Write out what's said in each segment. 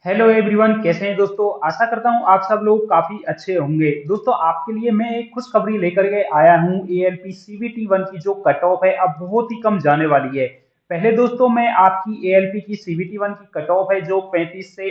Hello everyone, कैसे हैं दोस्तों। आशा करता हूं आप सब लोग काफी अच्छे होंगे। दोस्तों, आपके लिए मैं एक खुशखबरी लेकर के आया हूं। एएलपी सीबीटी वन की जो कट ऑफ है अब बहुत ही कम जाने वाली है। पहले दोस्तों मैं आपकी एएलपी की सीबीटी वन की कट ऑफ है जो 35 से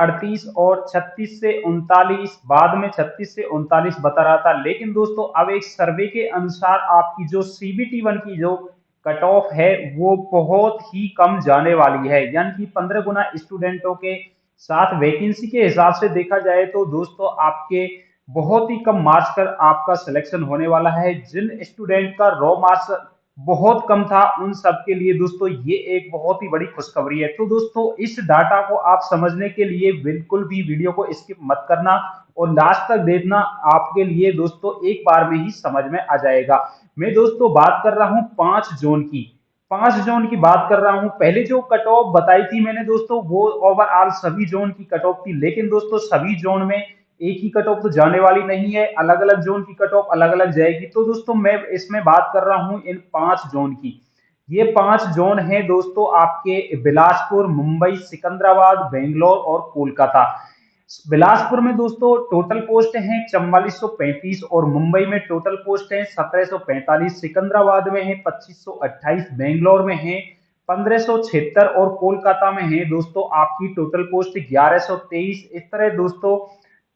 38 और 36 से 39, बाद में 36 से 39 बता रहा था। लेकिन दोस्तों अब एक सर्वे के अनुसार आपकी जो सीबीटी वन की जो कट ऑफ है वो बहुत ही कम जाने वाली है, यानी कि 15 गुना स्टूडेंटों के साथ वैकेंसी के हिसाब से देखा जाए तो दोस्तों आपके बहुत ही कम मार्क्स पर आपका सिलेक्शन होने वाला है। जिन स्टूडेंट का रॉ मार्क्स बहुत कम था उन सब के लिए दोस्तों ये एक बहुत ही बड़ी खुशखबरी है। तो दोस्तों इस डाटा को आप समझने के लिए बिल्कुल भी वीडियो को स्किप मत करना और लास्ट तक देखना, आपके लिए दोस्तों एक बार में ही समझ में आ जाएगा। मैं दोस्तों बात कर रहा हूं 5 जोन की। 5 जोन की बात कर रहा हूं। पहले जो कट ऑफ बताई थी मैंने दोस्तों वो ओवरऑल सभी जोन की कट ऑफ थी, लेकिन दोस्तों सभी जोन में एक ही कट ऑफ तो जाने वाली नहीं है, अलग अलग जोन की कट ऑफ अलग अलग जाएगी। तो दोस्तों मैं इसमें बात कर रहा हूं इन 5 जोन की। ये 5 जोन है दोस्तों आपके बिलासपुर, मुंबई, सिकंदराबाद, बेंगलोर और कोलकाता। बिलासपुर में दोस्तों टोटल पोस्ट हैं 4435 और मुंबई में टोटल पोस्ट हैं 1745, सिकंदराबाद में है 2528, बेंगलोर में है 1576 और कोलकाता में है दोस्तों आपकी टोटल पोस्ट 1123। इस तरह दोस्तों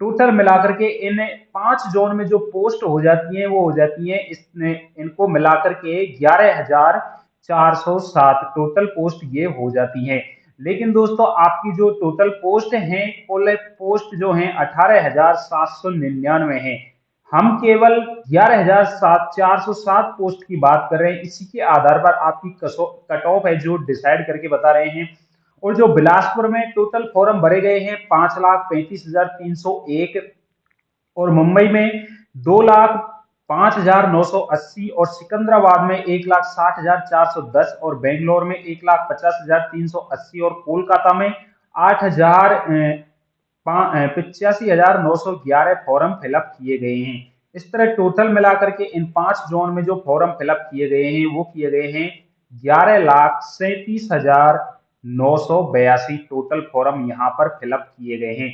टोटल मिलाकर के इन 5 जोन में जो पोस्ट हो जाती है वो हो जाती है इसने इनको मिलाकर के 11,407 टोटल पोस्ट ये हो जाती है। लेकिन दोस्तों आपकी जो टोटल पोस्ट हैं कुल पोस्ट जो हैं 18,799 है। हम केवल 11,407 पोस्ट की बात कर रहे हैं। इसी के आधार पर आपकी कट ऑफ है जो डिसाइड करके बता रहे हैं। और जो बिलासपुर में टोटल फॉर्म भरे गए हैं 5,35,301 और मुंबई में 2,05,980 और सिकंदराबाद में 1,60,410 और बेंगलोर में 1,50,380 और कोलकाता में 85,911 फॉर्म फिलअप किए गए हैं। इस तरह टोटल मिलाकर के इन 5 जोन में जो फॉर्म फिलअप किए गए हैं वो किए गए हैं 11,37,982 टोटल फॉर्म यहाँ पर फिलअप किए गए हैं।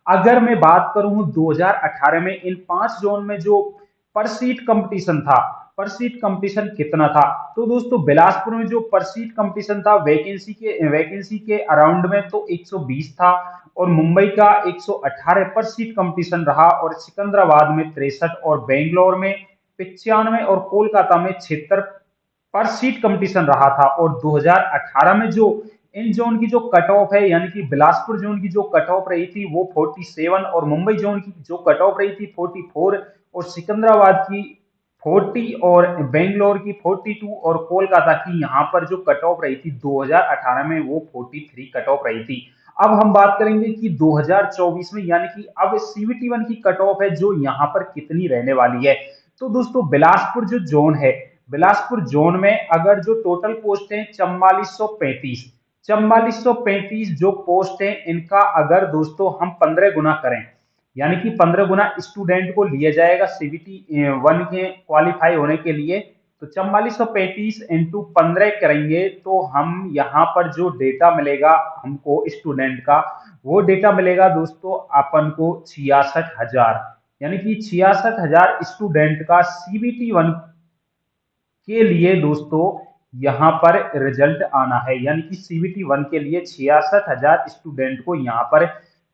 अगर मैं बात करूं 2018 में इन 5 जोन में जो पर सीट कंपटीशन था, पर सीट कंपटीशन कितना था, तो दोस्तों बिलासपुर में जो पर सीट कंपटीशन था वैकेंसी के अराउंड में तो 120 था और मुंबई का 118 पर सीट कंपटीशन रहा और सिकंदराबाद में 63 और बेंगलोर में 95 और कोलकाता में 76 पर सीट कंपटीशन रहा था। और 2018 में जो इन जोन की जो कट ऑफ है यानी कि बिलासपुर जोन की जो कट ऑफ रही थी वो 47 और मुंबई जोन की जो कट ऑफ रही थी 44 और सिकंदराबाद की 40 और बेंगलोर की 42 और कोलकाता की यहाँ पर जो कट ऑफ रही थी 2018 में वो 43 कट ऑफ रही थी। अब हम बात करेंगे कि 2024 में यानी कि अब सीबीटी वन की कट ऑफ है जो यहाँ पर कितनी रहने वाली है। तो दोस्तों बिलासपुर जो जोन है, बिलासपुर जोन में अगर जो टोटल पोस्ट है 4435 जो पोस्ट है इनका अगर दोस्तों हम 15 गुना करें यानी कि 15 गुना स्टूडेंट को लिया जाएगा सीबीटी वन के क्वालिफाई होने के लिए। तो 4435 इंटू 15 करेंगे तो हम यहाँ पर जो डेटा मिलेगा हमको स्टूडेंट का वो डेटा मिलेगा दोस्तों अपन को 66,000, यानी कि 66,000 स्टूडेंट का सीबीटी वन के लिए दोस्तों यहाँ पर रिजल्ट आना है। यानी कि सीबीटी वन के लिए 66,000 स्टूडेंट को यहाँ पर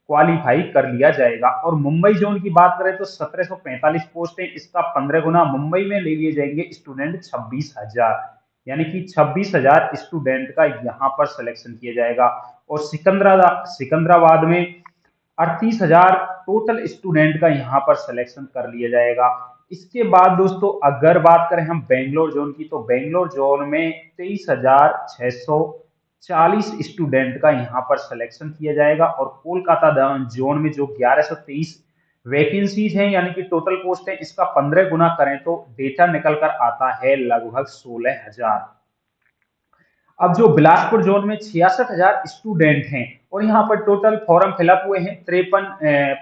क्वालिफाई कर लिया जाएगा। और मुंबई जोन की बात करें तो 1745 पोस्ट है, इसका 15 गुना मुंबई में ले लिए जाएंगे स्टूडेंट 26,000, यानी कि 26,000 स्टूडेंट का यहाँ पर सिलेक्शन किया जाएगा। और सिकंदराबाद में 38,000 टोटल स्टूडेंट का यहाँ पर सिलेक्शन कर लिया जाएगा। इसके बाद दोस्तों अगर बात करें हम बेंगलोर जोन की तो बेंगलोर जोन में 23,640 स्टूडेंट का यहाँ पर सिलेक्शन किया जाएगा। और कोलकाता जोन में जो 1123 वैकेंसीज हैं यानी कि टोटल पोस्ट है इसका 15 गुना करें तो डेटा निकल कर आता है लगभग 16,000। अब जो बिलासपुर जोन में 66,000 स्टूडेंट हैं और यहाँ पर टोटल फॉर्म फिलअप हुए हैं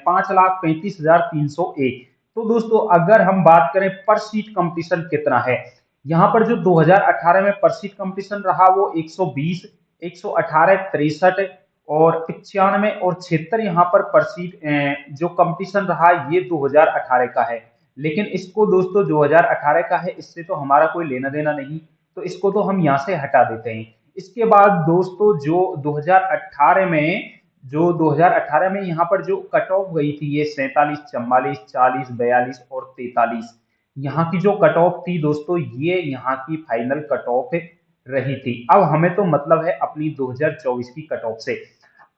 5,35,301। तो दोस्तों अगर हम बात करें पर सीट कंपटीशन कितना है, यहाँ पर जो 2018 में पर सीट कंपटीशन रहा वो 120, 118, 63 और 95 और 76 यहाँ पर परसीट जो कंपटीशन रहा ये 2018 का है। लेकिन इसको दोस्तों 2018 का है, इससे तो हमारा कोई लेना देना नहीं, तो इसको तो हम यहाँ से हटा देते हैं। इसके बाद दोस्तों जो 2018 में यहाँ पर जो कट ऑफ गई थी ये 47, 44, 40, 42 और 43, यहाँ की जो कट ऑफ थी दोस्तों ये यहाँ की फाइनल कट ऑफ रही थी। अब हमें तो मतलब है अपनी 2024 की कट ऑफ से।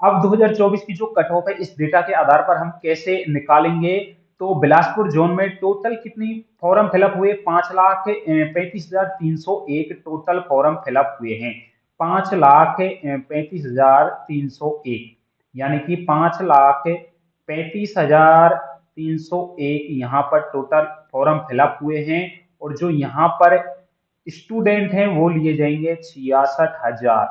अब 2024 की जो कट ऑफ है इस डेटा के आधार पर हम कैसे निकालेंगे, तो बिलासपुर जोन में टोटल कितनी फॉर्म फिलअप हुए, 5,35,301 टोटल फॉर्म फिलअप हुए हैं। 5,35,301 यानी कि 5,35,301 यहाँ पर टोटल फॉर्म फिलअप हुए हैं। और जो यहाँ पर स्टूडेंट हैं वो लिए जाएंगे 66,000,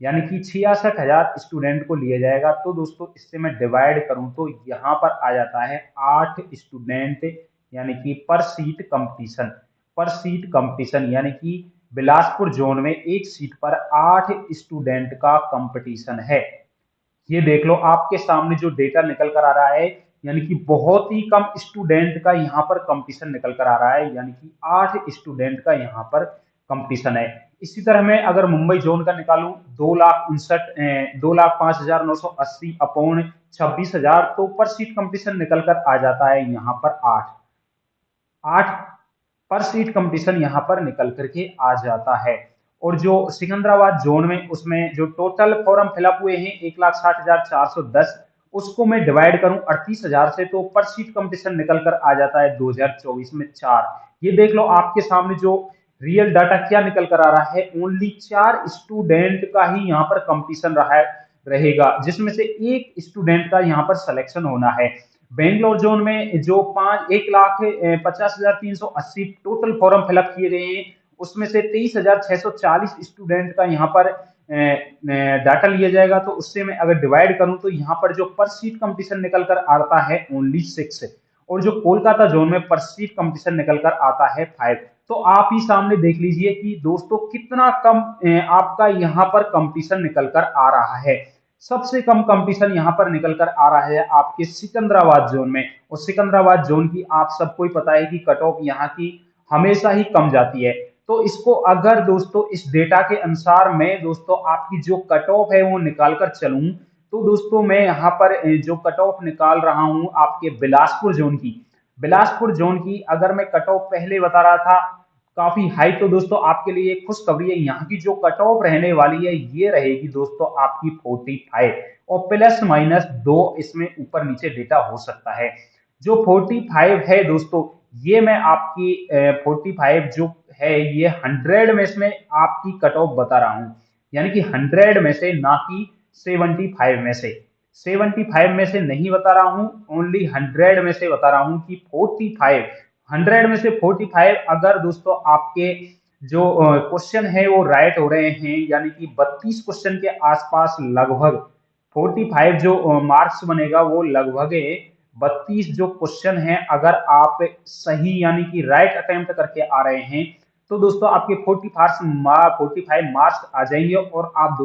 यानी कि 66,000 स्टूडेंट को लिया जाएगा। तो दोस्तों इससे मैं डिवाइड करूं तो यहाँ पर आ जाता है 8 स्टूडेंट, यानी कि पर सीट कंपटीशन, यानी कि बिलासपुर जोन में एक सीट पर 8 स्टूडेंट का कंपटीशन है। ये देख लो आपके सामने जो डेटा निकल कर आ रहा है, यानी कि बहुत ही कम स्टूडेंट का यहाँ पर कंपटीशन निकल कर आ रहा है, यानी कि 8 स्टूडेंट का यहाँ पर कंपटीशन है। इसी तरह मैं अगर मुंबई जोन का निकालूं 2,05,980 अपॉन 26,000, तो पर सीट कंपटीशन निकल कर आ जाता है यहाँ पर 8 पर सीट कंपटीशन यहाँ पर निकल करके आ जाता है। और जो सिकंदराबाद जोन में उसमें जो टोटल फॉर्म फिलअप हुए हैं 1,60,410, उसको मैं डिवाइड करूं 38,000 से, तो पर सीट कंपटीशन निकल कर आ जाता है 2024 में 4। ये देख लो आपके सामने जो रियल डाटा क्या निकल कर आ रहा है, ओनली 4 स्टूडेंट का ही यहाँ पर कंपटीशन रहेगा, जिसमें से एक स्टूडेंट का यहाँ पर सिलेक्शन होना है। बेंगलोर जोन में जो 1,50,380 टोटल फॉर्म फिलअप किए गए हैं, उसमें से 23,640 स्टूडेंट का यहाँ पर डाटा लिया जाएगा। तो उससे मैं अगर डिवाइड करूं तो यहाँ पर जो पर सीट कंपटीशन निकल कर आता है ओनली 6, और जो कोलकाता जोन में पर सीट कंपटीशन निकल कर आता है 5। तो आप ही सामने देख लीजिए कि दोस्तों कितना कम आपका यहाँ पर कंपटीशन निकल कर आ रहा है। सबसे कम कंपटीशन यहाँ पर निकल कर आ रहा है आपके सिकंदराबाद जोन में। और सिकंदराबाद जोन की आप सबको ही पता है कि कट ऑफ यहाँ की हमेशा ही कम जाती है। तो इसको अगर दोस्तों इस डेटा के अनुसार मैं दोस्तों आपकी जो कट ऑफ है वो निकाल कर चलूं, तो दोस्तों मैं यहाँ पर जो कट ऑफ निकाल रहा हूं आपके बिलासपुर जोन की अगर मैं कट ऑफ पहले बता रहा था काफी हाई, तो दोस्तों आपके लिए खुशखबरी है, यहाँ की जो कट ऑफ रहने वाली है ये रहेगी दोस्तों आपकी 45, और प्लस माइनस 2 इसमें ऊपर नीचे डेटा हो सकता है। जो 45 है दोस्तों, ये मैं आपकी 45 जो है ये 100 में से आपकी कट ऑफ बता रहा हूं, यानी कि 100 में से, ना कि 75 में से। 75 में से नहीं बता रहा हूं, ओनली 100 में से बता रहा हूं कि 45, 100 में से 45 अगर दोस्तों आपके जो क्वेश्चन है वो राइट हो रहे हैं, यानी कि 32 क्वेश्चन के आसपास लगभग 45 जो मार्क्स बनेगा वो लगभग 32 जो क्वेश्चन है अगर आप सही यानी कि राइट अटेम्प्ट करके आ रहे हैं, तो दोस्तों आपके 45 मार्क्स आ जाएंगे और आप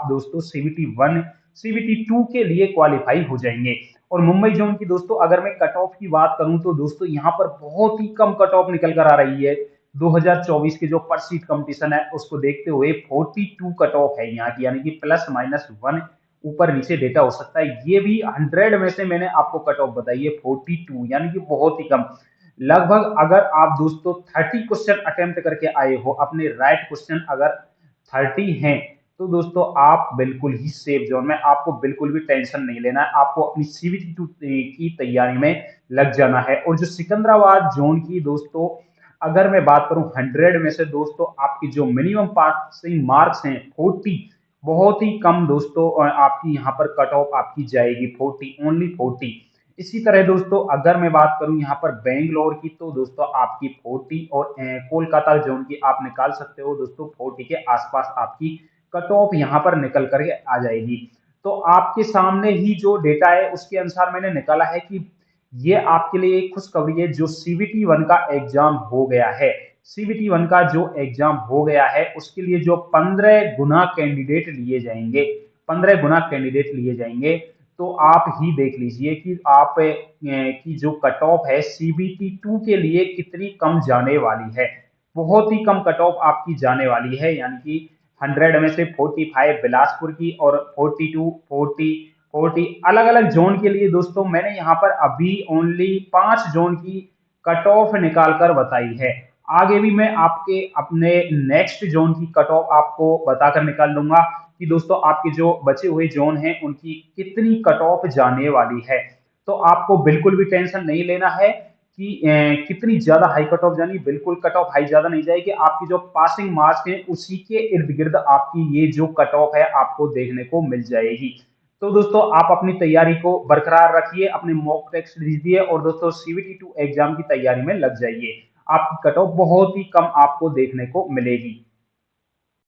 दोस्तों CBT 1 CBT 2 के लिए क्वालिफाई हो जाएंगे। और मुंबई जोन की दोस्तों अगर मैं कट ऑफ की बात करूं तो दोस्तों यहाँ पर बहुत ही कम कट ऑफ निकल कर आ रही है। 2024 के जो पर सीट कंपटीशन है उसको देखते हुए 42 कट ऑफ है यहाँ की, यानी कि प्लस माइनस 1 ऊपर नीचे डेटा हो सकता है। ये भी 100 में से मैंने आपको कट ऑफ बताई है 42, यानी कि बहुत ही कम। लगभग अगर आप दोस्तों 30 क्वेश्चन अटेम्प्ट करके आए हो, अपने राइट क्वेश्चन अगर 30 हैं, तो दोस्तों आप बिल्कुल ही सेफ जोन में, आपको बिल्कुल भी टेंशन नहीं लेना है, आपको अपनी CBT 2 की तैयारी में लग जाना है। और जो सिकंदराबाद जोन की दोस्तों अगर मैं बात करूं 100 में से दोस्तों आपकी जो मिनिमम पासिंग मार्क्स हैं 40, बहुत ही कम दोस्तों आपकी यहाँ पर कट ऑफ आपकी जाएगी 40, ओनली 40। इसी तरह दोस्तों अगर मैं बात करूं यहाँ पर बेंगलोर की, तो दोस्तों आपकी 40 और कोलकाता जोन की आप निकाल सकते हो दोस्तों 40 के आसपास आपकी कट ऑफ यहाँ पर निकल कर आ जाएगी। तो आपके सामने ही जो डेटा है उसके अनुसार मैंने निकाला है कि ये आपके लिए एक खुशखबरी है, जो CBT 1 का एग्जाम हो गया है, CBT 1 का जो एग्जाम हो गया है उसके लिए जो 15 गुना कैंडिडेट लिए जाएंगे, 15 गुना कैंडिडेट लिए जाएंगे। तो आप ही देख लीजिए कि आप की जो कट ऑफ है सीबीटी 2 के लिए कितनी कम जाने वाली है। बहुत ही कम कट ऑफ आपकी जाने वाली है, यानी कि 100 में से 45 बिलासपुर की और 42, 40 अलग अलग जोन के लिए दोस्तों मैंने यहाँ पर अभी ओनली 5 जोन की कट ऑफ निकाल कर बताई है। आगे भी मैं आपके अपने नेक्स्ट जोन की कट ऑफ आपको बताकर निकाल लूंगा कि दोस्तों आपके जो बचे हुए जोन हैं उनकी कितनी कट ऑफ जाने वाली है। तो आपको बिल्कुल भी टेंशन नहीं लेना है कि कितनी ज्यादा हाई कट ऑफ जानी, बिल्कुल कट ऑफ हाई ज्यादा नहीं जाएगी। आपकी जो पासिंग मार्क्स है उसी के इर्द गिर्द आपकी ये जो कट ऑफ है आपको देखने को मिल जाएगी। तो दोस्तों आप अपनी तैयारी को बरकरार रखिए, अपने मॉक टेस्ट दीजिए और दोस्तों सीबीटी 2 एग्जाम की तैयारी में लग जाइए। आपकी कट ऑफ बहुत ही कम आपको देखने को मिलेगी।